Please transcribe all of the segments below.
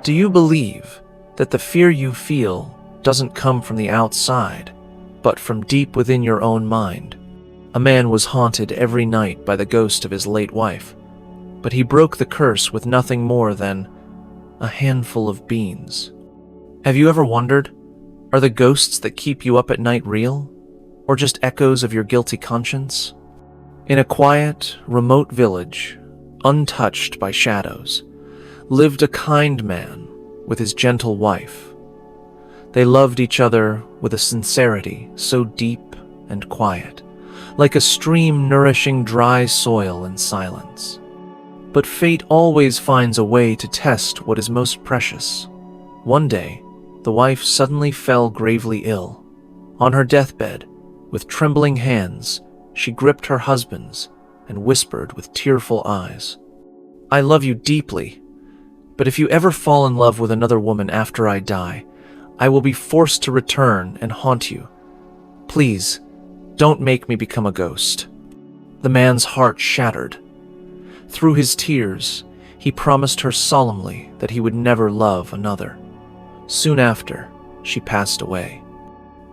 Do you believe that the fear you feel doesn't come from the outside, but from deep within your own mind? A man was haunted every night by the ghost of his late wife, but he broke the curse with nothing more than a handful of beans. Have you ever wondered, are the ghosts that keep you up at night real, or just echoes of your guilty conscience? In a quiet, remote village, untouched by shadows, lived a kind man with his gentle wife. They loved each other with a sincerity so deep and quiet, like a stream nourishing dry soil in silence. But fate always finds a way to test what is most precious. One day, the wife suddenly fell gravely ill. On her deathbed, with trembling hands, she gripped her husband's and whispered with tearful eyes, "I love you deeply, but if you ever fall in love with another woman after I die, I will be forced to return and haunt you. Please, don't make me become a ghost." The man's heart shattered. Through his tears, he promised her solemnly that he would never love another. Soon after, she passed away.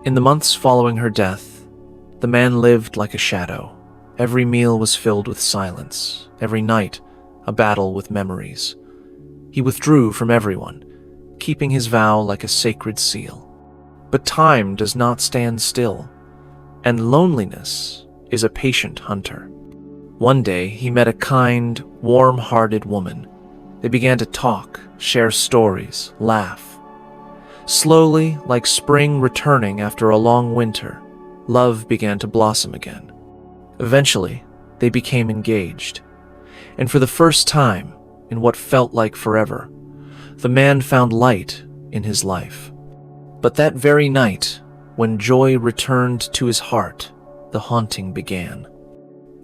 In the months following her death, the man lived like a shadow. Every meal was filled with silence, every night a battle with memories. He withdrew from everyone, keeping his vow like a sacred seal. But time does not stand still, and loneliness is a patient hunter. One day, he met a kind, warm-hearted woman. They began to talk, share stories, laugh. Slowly, like spring returning after a long winter, love began to blossom again. Eventually, they became engaged. And for the first time, in what felt like forever, the man found light in his life. But that very night, when joy returned to his heart, the haunting began.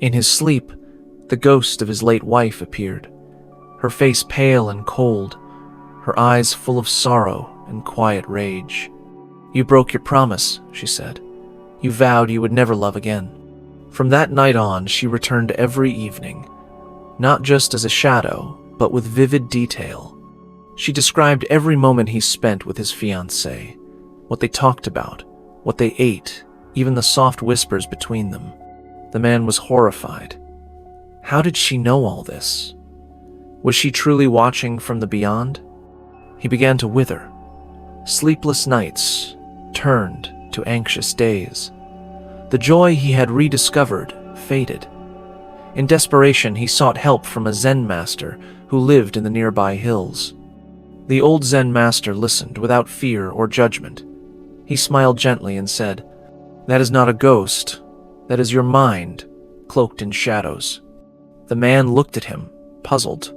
In his sleep, the ghost of his late wife appeared, her face pale and cold, her eyes full of sorrow and quiet rage. "You broke your promise," she said. "You vowed you would never love again." From that night on, she returned every evening, not just as a shadow, but with vivid detail. She described every moment he spent with his fiancée, what they talked about, what they ate, even the soft whispers between them. The man was horrified. How did she know all this? Was she truly watching from the beyond? He began to wither. Sleepless nights turned to anxious days. The joy he had rediscovered faded. In desperation, he sought help from a Zen master who lived in the nearby hills. The old Zen master listened without fear or judgment. He smiled gently and said, "That is not a ghost. That is your mind, cloaked in shadows." The man looked at him, puzzled.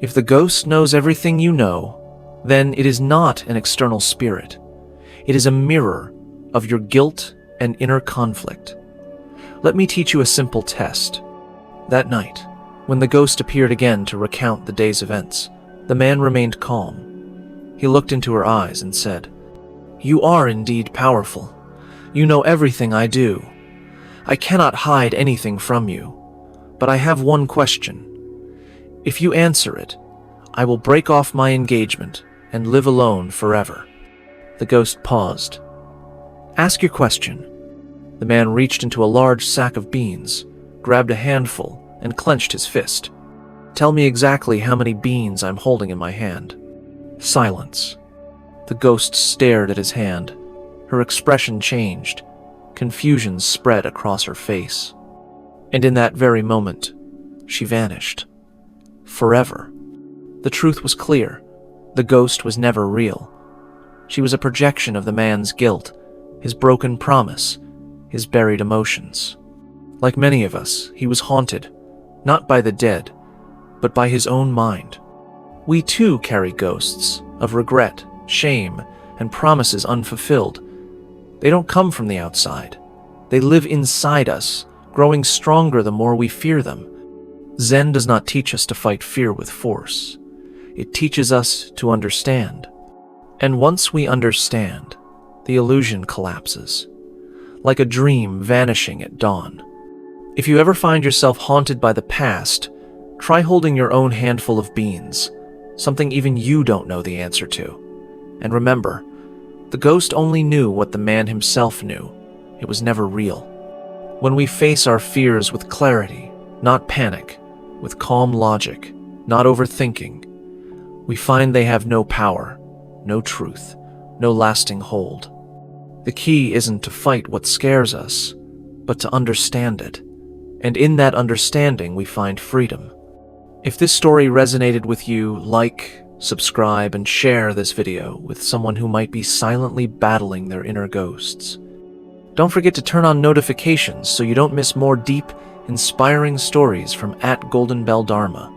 If the ghost knows everything you know, then it is not an external spirit. It is a mirror of your guilt and inner conflict. Let me teach you a simple test. That night, when the ghost appeared again to recount the day's events, the man remained calm. He looked into her eyes and said, "You are indeed powerful. You know everything I do. I cannot hide anything from you. But I have one question. If you answer it, I will break off my engagement and live alone forever." The ghost paused. "Ask your question." The man reached into a large sack of beans, grabbed a handful, and clenched his fist. "Tell me exactly how many beans I'm holding in my hand." Silence. The ghost stared at his hand. Her expression changed. Confusion spread across her face. And in that very moment, she vanished. Forever. The truth was clear. The ghost was never real. She was a projection of the man's guilt, his broken promise, his buried emotions. Like many of us, he was haunted, not by the dead, but by his own mind. We too carry ghosts of regret, shame, and promises unfulfilled. They don't come from the outside. They live inside us, growing stronger the more we fear them. Zen does not teach us to fight fear with force. It teaches us to understand. And once we understand, the illusion collapses, like a dream vanishing at dawn. If you ever find yourself haunted by the past, try holding your own handful of beans. something even you don't know the answer to. And remember, the ghost only knew what the man himself knew. It was never real. When we face our fears with clarity, not panic, with calm logic, not overthinking, we find they have no power, no truth, no lasting hold. The key isn't to fight what scares us, but to understand it. And in that understanding, we find freedom. If this story resonated with you, like, subscribe, and share this video with someone who might be silently battling their inner ghosts. Don't forget to turn on notifications so you don't miss more deep, inspiring stories from @GoldenBellDharma.